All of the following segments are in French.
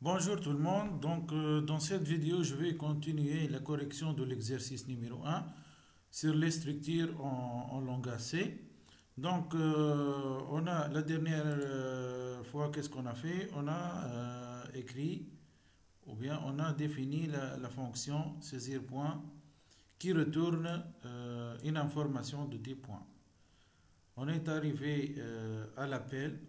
Bonjour tout le monde. Dans cette vidéo, je vais continuer la correction de l'exercice numéro un sur les structures en langage C. On a la dernière fois, qu'est-ce qu'on a fait? On a écrit ou bien on a défini la fonction saisir point qui retourne une information de type point. On est arrivé à l'appel.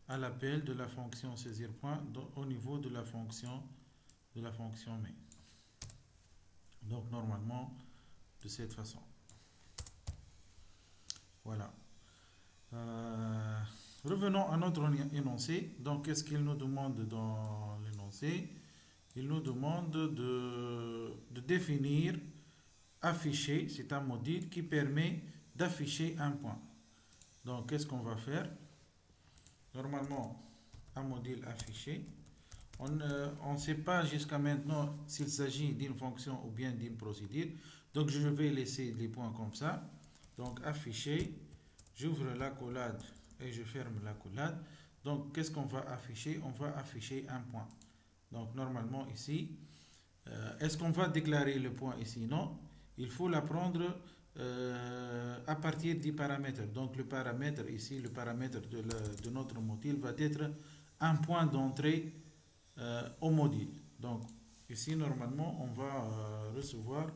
À l'appel de la fonction saisir point au niveau de la fonction main. Donc normalement de cette façon. Voilà. Revenons à notre énoncé. Donc qu'est-ce qu'il nous demande dans l'énoncé? Il nous demande de définir afficher. C'est un module qui permet d'afficher un point. Donc qu'est-ce qu'on va faire? Normalement, un module affiché. On ne sait pas jusqu'à maintenant s'il s'agit d'une fonction ou bien d'une procédure. Donc, je vais laisser les points comme ça. Donc, afficher. J'ouvre la collade et je ferme la collade. Donc, qu'est-ce qu'on va afficher? On va afficher un point. Donc, normalement, ici, est-ce qu'on va déclarer le point ici? Non. Il faut la prendre à partir du paramètre. Donc le paramètre ici, le paramètre de notre module va être un point d'entrée au module. Donc ici normalement on va recevoir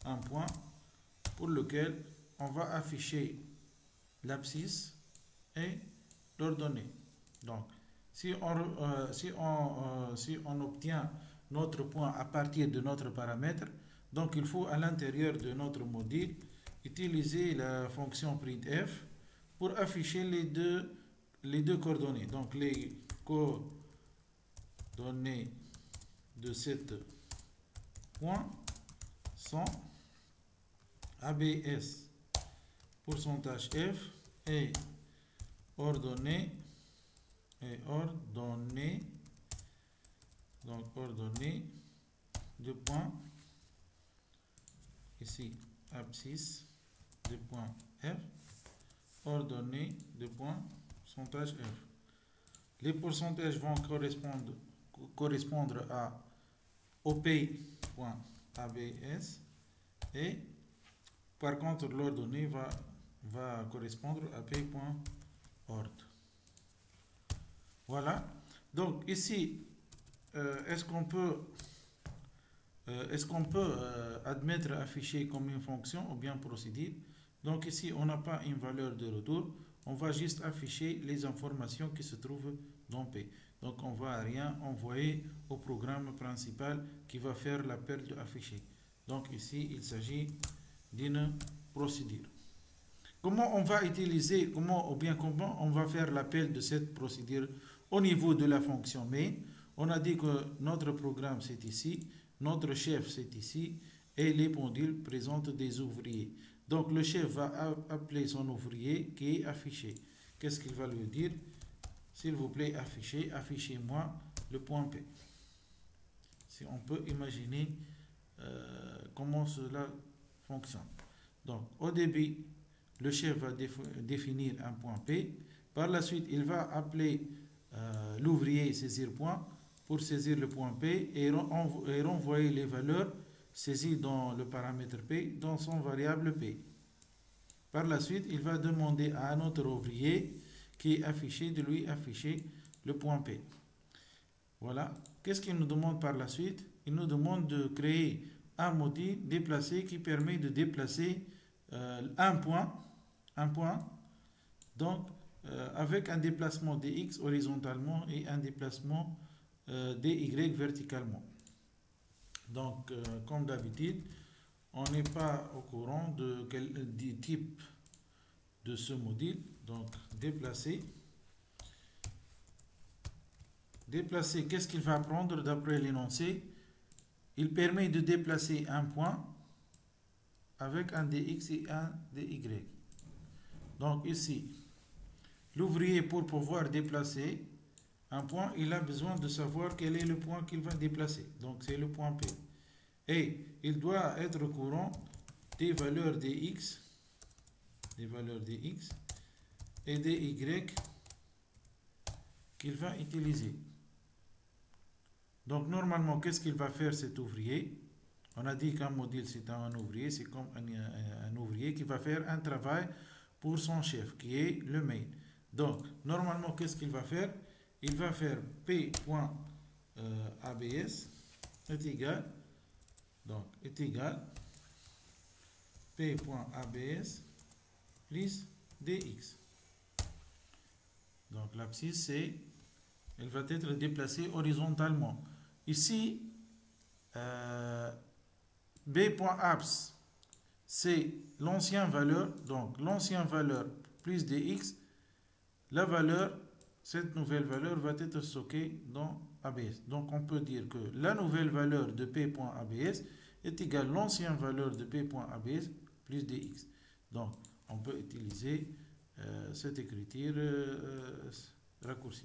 un point pour lequel on va afficher l'abscisse et l'ordonnée. Donc si on obtient notre point à partir de notre paramètre, donc il faut à l'intérieur de notre module utiliser la fonction printf pour afficher les deux coordonnées. Donc les coordonnées de cet point sont abs pourcentage f et ordonnées de point ici abscisse de point f, ordonnée de point pourcentage f. Les pourcentages vont correspondre à op.abs et par contre l'ordonnée va correspondre à p.ord. Voilà. Donc ici, est-ce qu'on peut admettre afficher comme une fonction ou bien procédure? Donc ici, on n'a pas une valeur de retour. On va juste afficher les informations qui se trouvent dans P. Donc on ne va rien envoyer au programme principal qui va faire l'appel de afficher. Donc ici, il s'agit d'une procédure. Comment on va utiliser, comment on va faire l'appel de cette procédure au niveau de la fonction main? On a dit que notre programme c'est ici, notre chef c'est ici et les pendules présentent des ouvriers. Donc le chef va appeler son ouvrier qui est affiché. Qu'est-ce qu'il va lui dire? S'il vous plaît, affichez-moi le point P. Si on peut imaginer comment cela fonctionne. Donc au début, le chef va définir un point P. Par la suite, il va appeler l'ouvrier saisir point pour saisir le point P et renvoyer les valeurs saisies dans le paramètre P dans son variable P. Par la suite, il va demander à un autre ouvrier qui est affiché de lui afficher le point P. Voilà. Qu'est-ce qu'il nous demande par la suite? Il nous demande de créer un module déplacé qui permet de déplacer un point. Donc, avec un déplacement dx horizontalement et un déplacement dy verticalement. Donc, comme d'habitude, on n'est pas au courant du type de ce module. Donc, déplacer. Déplacer, qu'est-ce qu'il va prendre d'après l'énoncé? Il permet de déplacer un point avec un dx et un dy. Donc ici, l'ouvrier pour pouvoir déplacer un point, il a besoin de savoir quel est le point qu'il va déplacer. Donc c'est le point P. Et il doit être au courant des valeurs dx et dy qu'il va utiliser. Donc normalement, qu'est-ce qu'il va faire cet ouvrier? On a dit qu'un module c'est un ouvrier, c'est comme un ouvrier qui va faire un travail pour son chef, qui est le main. Donc normalement, qu'est-ce qu'il va faire? Il va faire P.abs est égal, donc est égal P.abs plus dx. Donc l'abscisse, elle va être déplacée horizontalement. Ici, B.abs, c'est l'ancienne valeur, donc l'ancienne valeur plus dx, la valeur, cette nouvelle valeur va être stockée dans ABS. Donc on peut dire que la nouvelle valeur de P.abs est égale à l'ancienne valeur de P.abs plus dx. Donc on peut utiliser cette écriture raccourcie.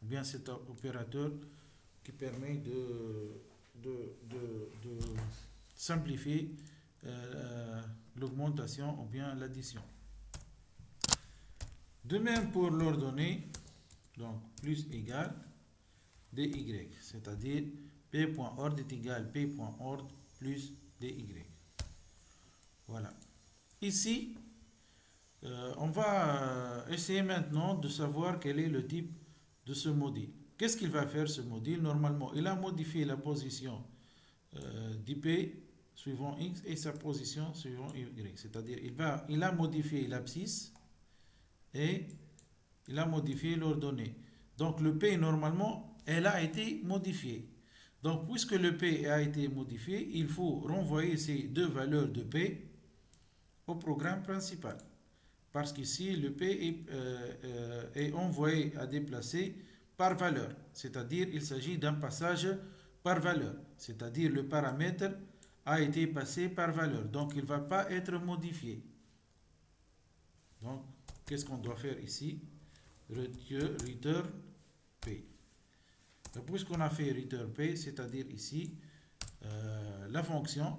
Ou bien cet opérateur qui permet de simplifier l'augmentation ou bien l'addition. De même pour l'ordonnée, donc plus égal dy, c'est-à-dire p.ord est égal p.ord plus dy. Voilà. Ici, on va essayer maintenant de savoir quel est le type de ce module. Qu'est-ce qu'il va faire ce module? Normalement, il a modifié la position d'IP suivant x et sa position suivant y. C'est-à-dire il a modifié l'abscisse et il a modifié l'ordonnée. Donc le P, normalement, elle a été modifiée. Donc puisque le P a été modifié, il faut renvoyer ces deux valeurs de P au programme principal. Parce qu'ici, le P est envoyé à déplacer par valeur. C'est-à-dire il s'agit d'un passage par valeur. C'est-à-dire le paramètre a été passé par valeur. Donc il ne va pas être modifié. Donc, qu'est-ce qu'on doit faire ici? Return P. Puisqu'on a fait return P, c'est-à-dire ici, la fonction,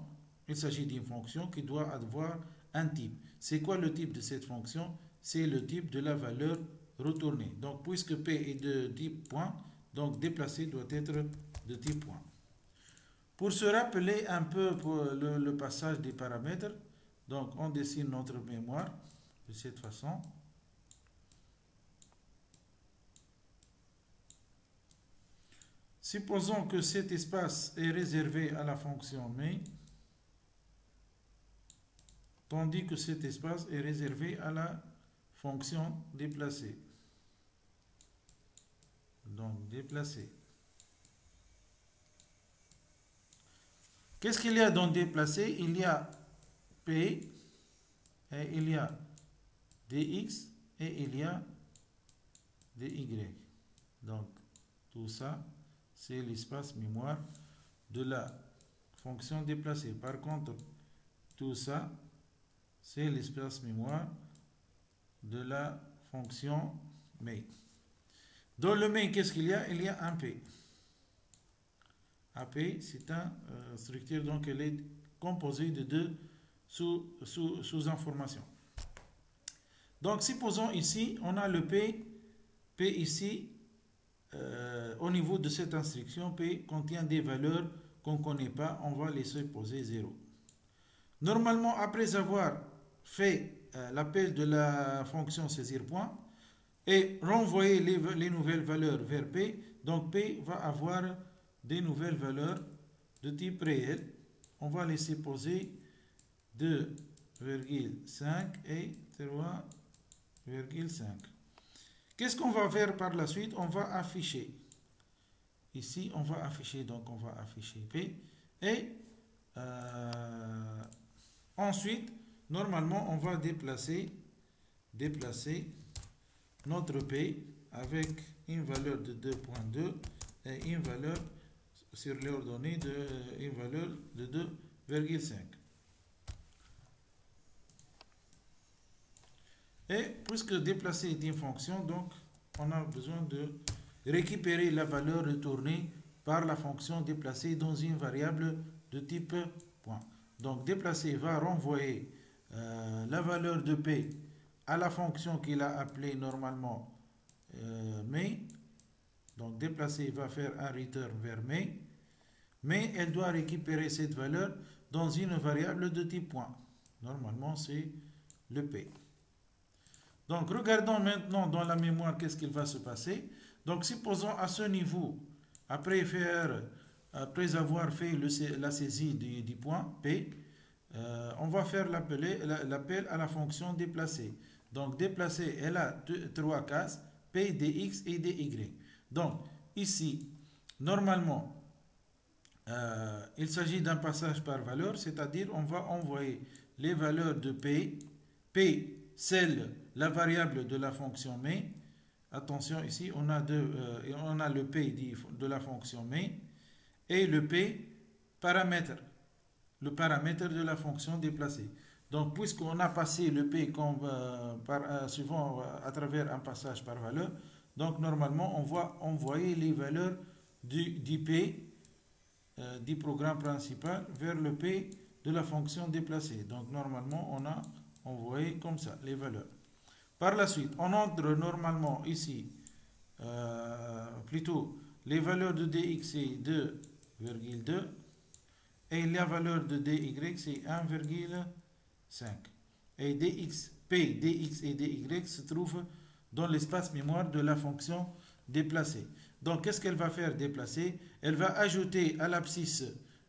il s'agit d'une fonction qui doit avoir un type. C'est quoi le type de cette fonction? C'est le type de la valeur retournée. Donc, puisque P est de type point, donc déplacer doit être de type point. Pour se rappeler un peu pour le passage des paramètres, donc on dessine notre mémoire de cette façon. Supposons que cet espace est réservé à la fonction main, tandis que cet espace est réservé à la fonction déplacer. Donc déplacer. Qu'est-ce qu'il y a dans déplacer? Il y a P, et il y a dx, et il y a dy. Donc tout ça, c'est l'espace mémoire de la fonction déplacée. Par contre, tout ça, c'est l'espace mémoire de la fonction main. Dans le main, qu'est-ce qu'il y a? Il y a un P. AP, c'est une structure, donc elle est composée de deux sous-informations. Donc, supposons ici, on a le P ici, au niveau de cette instruction, P contient des valeurs qu'on ne connaît pas, on va les supposer 0. Normalement, après avoir fait l'appel de la fonction saisir point et renvoyer les nouvelles valeurs vers P, donc P va avoir des nouvelles valeurs de type réel. On va les supposer 2,5 et 3,5. Qu'est-ce qu'on va faire par la suite? On va afficher. Ici, on va afficher, donc on va afficher P. Et ensuite, normalement, on va déplacer notre P avec une valeur de 2,2 et une valeur sur l'ordonnée une valeur de 2,5. Et puisque déplacer est une fonction, donc on a besoin de récupérer la valeur retournée par la fonction déplacer dans une variable de type point. Donc déplacer va renvoyer la valeur de P à la fonction qu'il a appelée normalement main. Donc déplacer va faire un return vers main, mais elle doit récupérer cette valeur dans une variable de type point. Normalement, c'est le P. Donc regardons maintenant dans la mémoire qu'est-ce qu'il va se passer. Donc supposons à ce niveau, après avoir fait la saisie du point P, on va faire l'appel à la fonction déplacer. Donc déplacer, elle a trois cases, P, dx et dy. Donc ici, normalement, il s'agit d'un passage par valeur, c'est-à-dire on va envoyer les valeurs de P. P, c'est la variable de la fonction main. Attention, ici, on a le P de la fonction main et le P paramètre, le paramètre de la fonction déplacée. Donc, puisqu'on a passé le P suivant à travers un passage par valeur, donc normalement, on va envoyer les valeurs du P du programme principal vers le P de la fonction déplacée. Donc, normalement, on a envoyé comme ça les valeurs. Par la suite, on entre normalement ici, plutôt les valeurs de dx c'est 2,2 et la valeur de dy c'est 1,5. Et P, dx et dy se trouvent dans l'espace mémoire de la fonction déplacée. Donc, qu'est-ce qu'elle va faire déplacer? Elle va ajouter à l'abscisse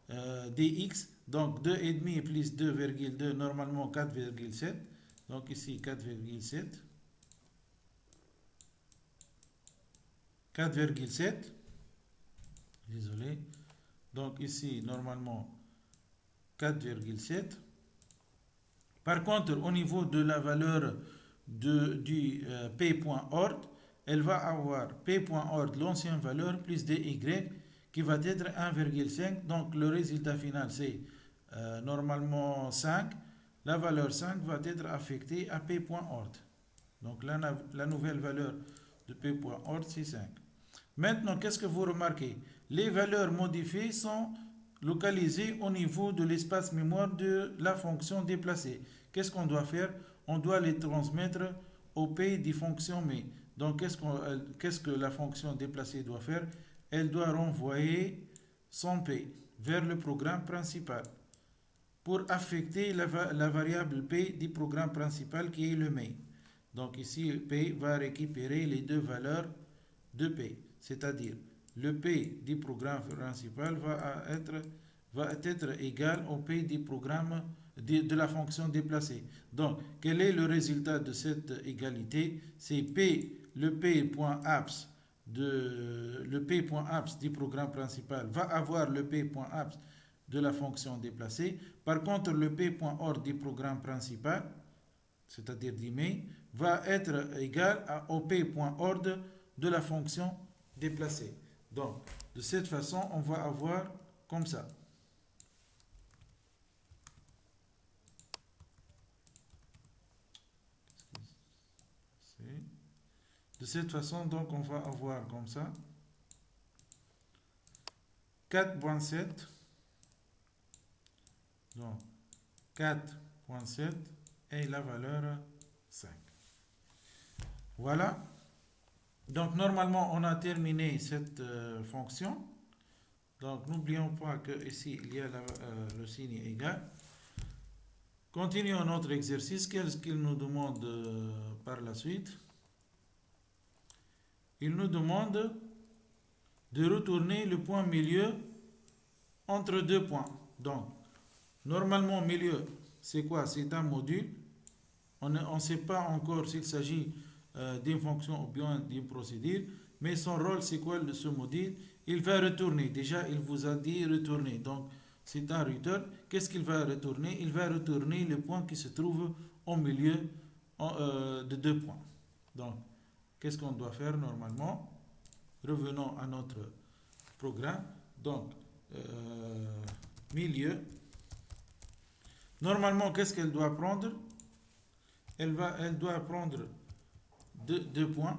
dx, donc 2,5 plus 2,2, normalement 4,7. Donc ici 4,7. 4,7. Désolé. Donc ici, normalement, 4,7. Par contre, au niveau de la valeur du P.ord, elle va avoir P.ord, l'ancienne valeur, plus dy, qui va être 1,5. Donc le résultat final, c'est normalement 5. La valeur 5 va être affectée à P.ord. Donc la nouvelle valeur de P.ord, c'est 5. Maintenant, qu'est-ce que vous remarquez? Les valeurs modifiées sont localisées au niveau de l'espace mémoire de la fonction déplacée. Qu'est-ce qu'on doit faire? On doit les transmettre au P des fonctions main. Donc, qu'est-ce que la fonction déplacée doit faire? Elle doit renvoyer son P vers le programme principal pour affecter la variable P du programme principal qui est le main. Donc ici, P va récupérer les deux valeurs de P, c'est-à-dire le P du programme principal va être égal au P du programme de la fonction déplacée. Donc, quel est le résultat de cette égalité? C'est le P.apps du programme principal va avoir le P.apps de la fonction déplacée. Par contre, le P.ord du programme principal, c'est-à-dire du main, va être égal au P.ord de la fonction déplacée. Donc, de cette façon, on va avoir comme ça. De cette façon, donc, on va avoir comme ça 4.7. Donc, 4.7 et la valeur 5. Voilà. Donc, normalement, on a terminé cette fonction. Donc, n'oublions pas que ici, il y a le signe égal. Continuons notre exercice. Qu'est-ce qu'il nous demande par la suite? Il nous demande de retourner le point milieu entre deux points. Donc, normalement, milieu, c'est quoi? C'est un module. On ne sait pas encore s'il s'agit d'une fonction ou bien d'une procédure, mais son rôle, c'est quoi ce module? Il va retourner. Déjà, il vous a dit retourner. Donc, c'est un return. Qu'est-ce qu'il va retourner? Il va retourner le point qui se trouve au milieu de deux points. Donc, qu'est-ce qu'on doit faire normalement? Revenons à notre programme. Donc, milieu. Normalement, qu'est-ce qu'elle doit prendre? Elle doit prendre deux points.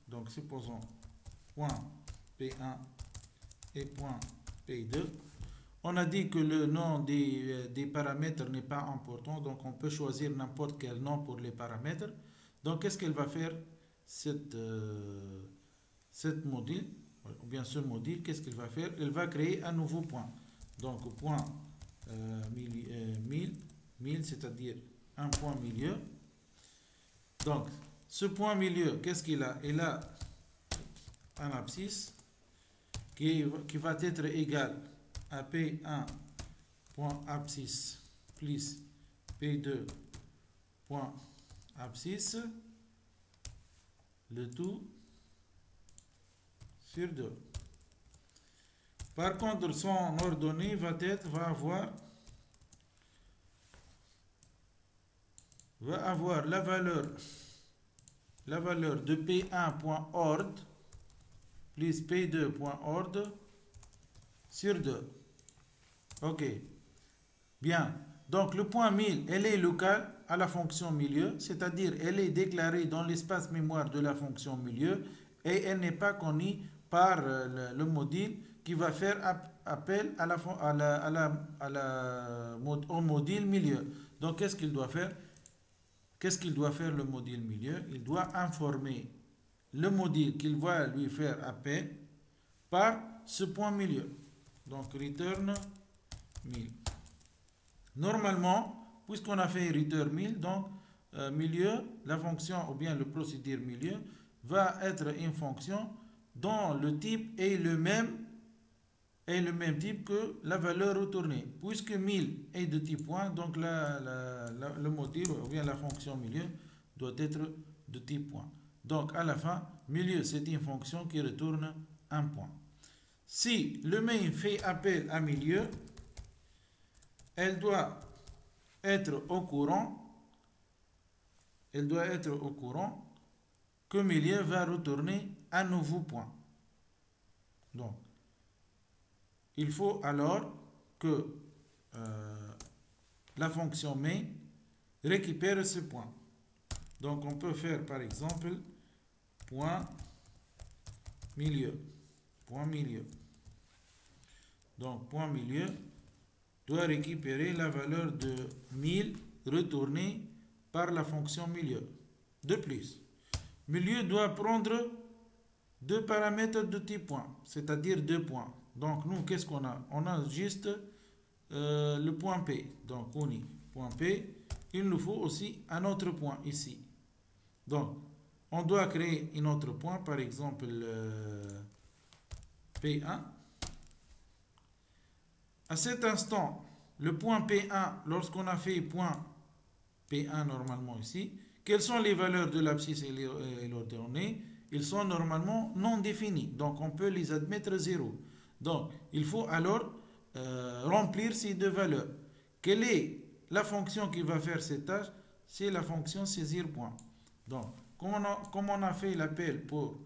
Donc, supposons point P1 et point P2. On a dit que le nom des paramètres n'est pas important. Donc, on peut choisir n'importe quel nom pour les paramètres. Donc, qu'est-ce qu'elle va faire? cette module, ou bien ce module, qu'est-ce qu'il va faire? Il va créer un nouveau point. Donc, point 1000, c'est-à-dire un point milieu. Donc, ce point milieu, qu'est-ce qu'il a? Il a un abscisse qui va être égal à P1.abscisse plus P2.abscisse, le tout sur 2. Par contre, son ordonnée va avoir la valeur de P1.ord plus P2.ord sur 2. Ok. Bien. Donc, le point 1000, elle est locale à la fonction milieu, c'est-à-dire elle est déclarée dans l'espace mémoire de la fonction milieu et elle n'est pas connue par le module qui va faire appel au module milieu. Donc, qu'est-ce qu'il doit faire? Qu'est-ce qu'il doit faire le module milieu? Il doit informer le module qu'il va lui faire appel par ce point milieu. Donc, return 1000. Normalement, puisqu'on a fait return 1000, donc milieu, la fonction ou bien le procédure milieu va être une fonction dont le type est le même type que la valeur retournée. Puisque 1000 est de type point, donc le module ou bien la fonction milieu doit être de type point. Donc à la fin, milieu, c'est une fonction qui retourne un point. Si le main fait appel à milieu, elle doit être au courant que milieu va retourner un nouveau point. Donc, il faut alors que la fonction main récupère ce point. Donc, on peut faire par exemple point milieu. Donc, point milieu doit récupérer la valeur de 1000 retournée par la fonction milieu. De plus, milieu doit prendre deux paramètres de type point, c'est-à-dire 2 points. Donc nous, qu'est-ce qu'on a? On a juste le point P. Donc on y point P. Il nous faut aussi un autre point ici. Donc on doit créer un autre point, par exemple P1. À cet instant, le point P1, lorsqu'on a fait point P1 normalement ici, quelles sont les valeurs de l'abscisse et l'ordonnée? Ils sont normalement non définis, donc on peut les admettre 0. Donc il faut alors remplir ces deux valeurs. Quelle est la fonction qui va faire cette tâche? C'est la fonction saisir point. Donc comme on a fait l'appel pour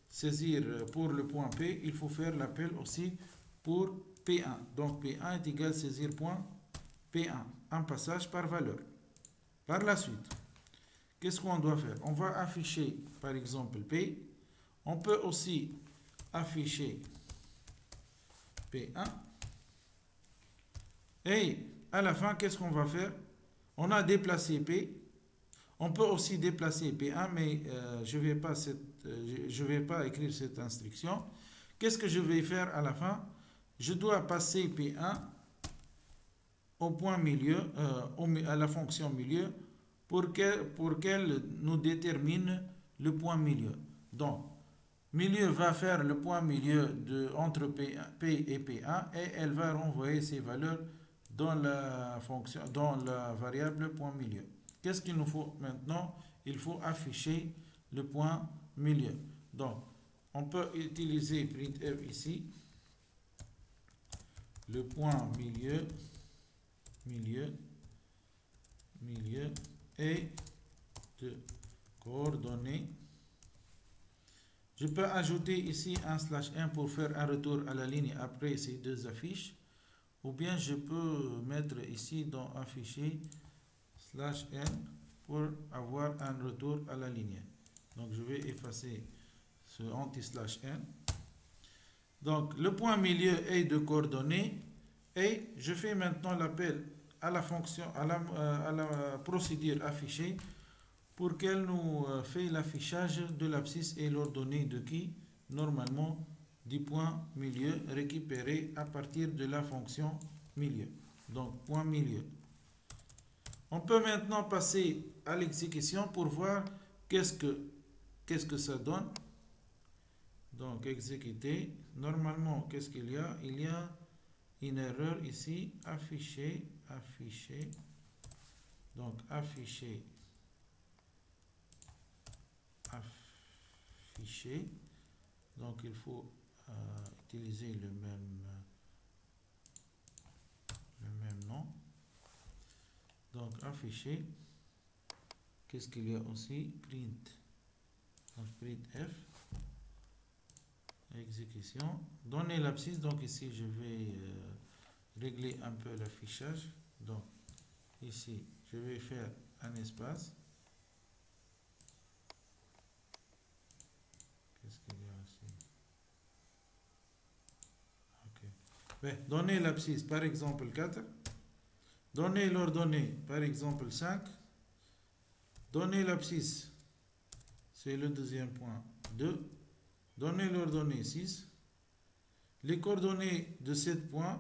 saisir pour le point P, il faut faire l'appel aussi pour P1. Donc P1 est égal à saisir point P1, un passage par valeur. Par la suite, qu'est-ce qu'on doit faire? On va afficher par exemple P. On peut aussi afficher P1. Et à la fin, qu'est-ce qu'on va faire? On a déplacé P. On peut aussi déplacer P1, mais je ne vais pas écrire cette instruction. Qu'est-ce que je vais faire à la fin? Je dois passer P1 au point milieu, à la fonction milieu, pour qu'elle nous détermine le point milieu. Donc, milieu va faire le point milieu entre P et P1 et elle va renvoyer ses valeurs dans la variable point milieu. Qu'est-ce qu'il nous faut maintenant? Il faut afficher le point milieu. Donc, on peut utiliser printf ici. Le point milieu est de coordonnées. Je peux ajouter ici un /n pour faire un retour à la ligne après ces deux affiches. Ou bien je peux mettre ici dans afficher /n pour avoir un retour à la ligne. Donc je vais effacer ce anti/n. Donc le point milieu est de coordonnées et je fais maintenant l'appel à la fonction, à la procédure affichée pour qu'elle nous fait l'affichage de l'abscisse et l'ordonnée de qui? Normalement, du point milieu récupéré à partir de la fonction milieu. Donc, point milieu. On peut maintenant passer à l'exécution pour voir qu'est-ce que ça donne. Donc, exécuter. Normalement, qu'est-ce qu'il y a? Il y a une erreur ici. Afficher. Donc, afficher. Donc, il faut utiliser le même nom. Donc, afficher. Qu'est-ce qu'il y a aussi? Print. Donc, printf. Exécution. Donner l'abscisse. Donc, ici, je vais régler un peu l'affichage. Donc, ici, je vais faire un espace. Qu'est-ce qu'il y a aussi? Ok. Ouais, donner l'abscisse, par exemple 4. Donner l'ordonnée, par exemple 5. Donner l'abscisse, c'est le deuxième point, 2. Donner l'ordonnée 6. Les coordonnées de 7 points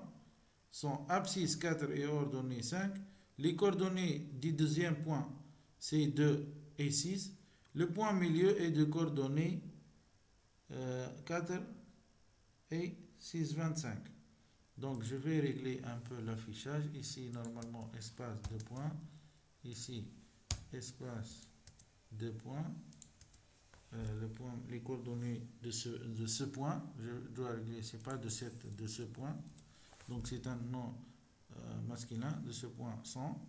sont abscisse 4 et ordonnée 5. Les coordonnées du deuxième point, c'est 2 et 6. Le point milieu est de coordonnées 4 et 6, 25. Donc, je vais régler un peu l'affichage. Ici, normalement, espace 2 points. Ici, espace 2 points. Les coordonnées de ce point, je dois régler, c'est pas de ce point. Donc, c'est un nom masculin de ce point 100.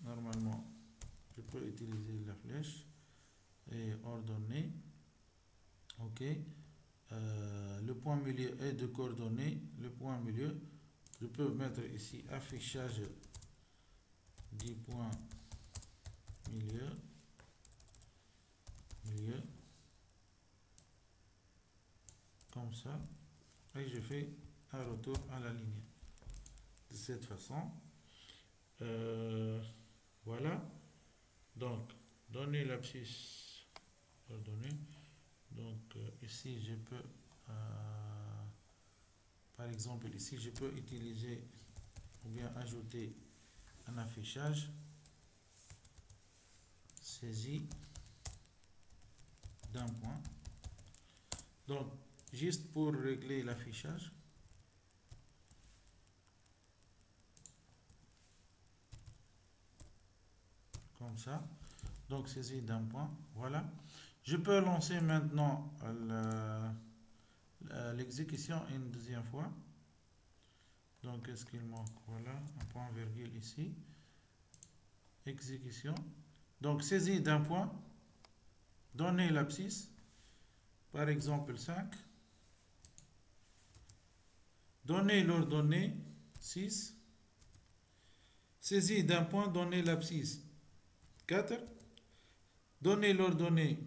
Normalement, je peux utiliser la flèche et ordonner. Ok. Le point milieu est de coordonnées. Le point milieu, je peux mettre ici affichage du point milieu. Comme ça. Et je fais un retour à la ligne. De cette façon. Voilà. Donc, donner l'abscisse. Ordonnée. Donc, ici, je peux, par exemple, ici, je peux utiliser ou bien ajouter un affichage. Saisie d'un point. Donc, juste pour régler l'affichage. Comme ça. Donc, saisie d'un point. Voilà. Je peux lancer maintenant l'exécution une deuxième fois. Donc, qu'est-ce qu'il manque? Voilà, un point virgule ici. Exécution. Donc, saisie d'un point. Donner l'abscisse. Par exemple, 5. Donner l'ordonnée 6. Saisie d'un point. Donner l'abscisse 4. Donner l'ordonnée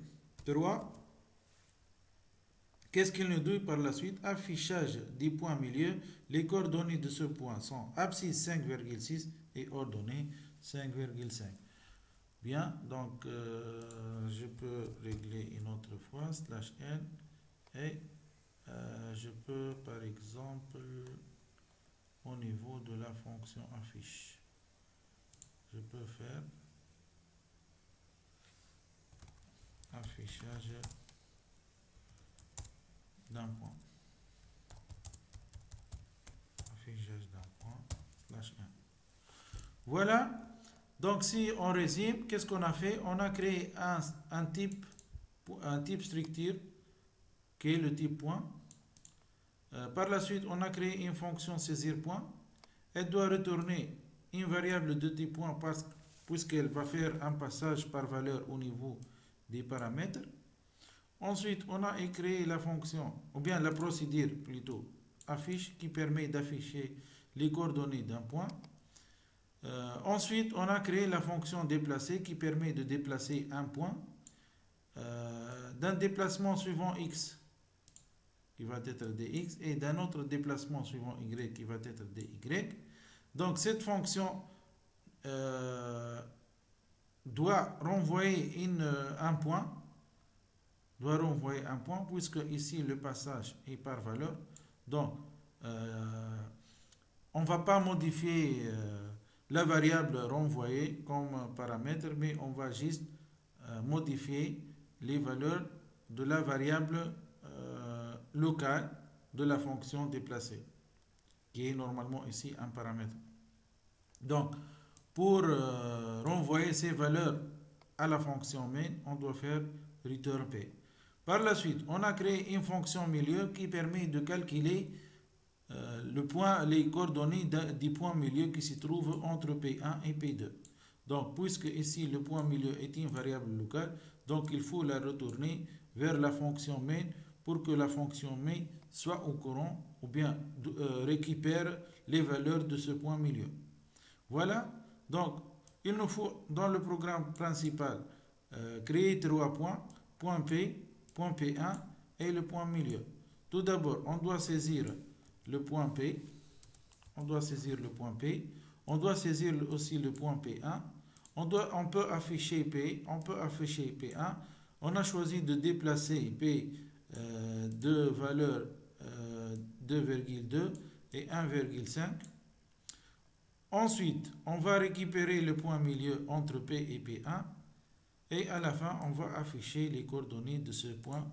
3. Qu'est-ce qu'il nous dit par la suite? Affichage du point milieu. Les coordonnées de ce point sont abscisse 5,6 et ordonnée 5,5. Bien, donc je peux régler une autre fois, /n, et je peux par exemple au niveau de la fonction affiche, je peux faire affichage d'un point. Affichage d'un point, /n. Voilà. Donc, si on résume, qu'est-ce qu'on a fait? On a créé un type structure qui est le type point. Par la suite, on a créé une fonction saisir point. Elle doit retourner une variable de type point puisqu'elle va faire un passage par valeur au niveau des paramètres. Ensuite, on a créé la fonction, ou bien la procédure plutôt, affiche qui permet d'afficher les coordonnées d'un point. Ensuite, on a créé la fonction déplacer qui permet de déplacer un point d'un déplacement suivant x qui va être dx et d'un autre déplacement suivant y qui va être dy. Donc, cette fonction doit renvoyer un point, puisque ici le passage est par valeur. Donc, on ne va pas modifier la variable renvoyée comme paramètre, mais on va juste modifier les valeurs de la variable locale de la fonction déplacée, qui est normalement ici un paramètre. Donc, pour renvoyer ces valeurs à la fonction main, on doit faire return p. Par la suite, on a créé une fonction milieu qui permet de calculer les coordonnées du point milieu qui se trouve entre P1 et P2. Donc, puisque ici le point milieu est une variable locale, donc il faut la retourner vers la fonction main pour que la fonction main soit au courant ou bien récupère les valeurs de ce point milieu. Voilà, donc il nous faut dans le programme principal créer 3 points, point P, point P1 et le point milieu. Tout d'abord, on doit saisir le point P, on doit saisir aussi le point P1, on peut afficher P, on peut afficher P1, on a choisi de déplacer P de valeur 2,2 et 1,5. Ensuite, on va récupérer le point milieu entre P et P1 et à la fin, on va afficher les coordonnées de ce point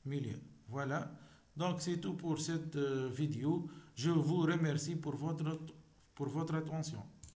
milieu. Voilà, donc c'est tout pour cette vidéo. Je vous remercie pour votre attention.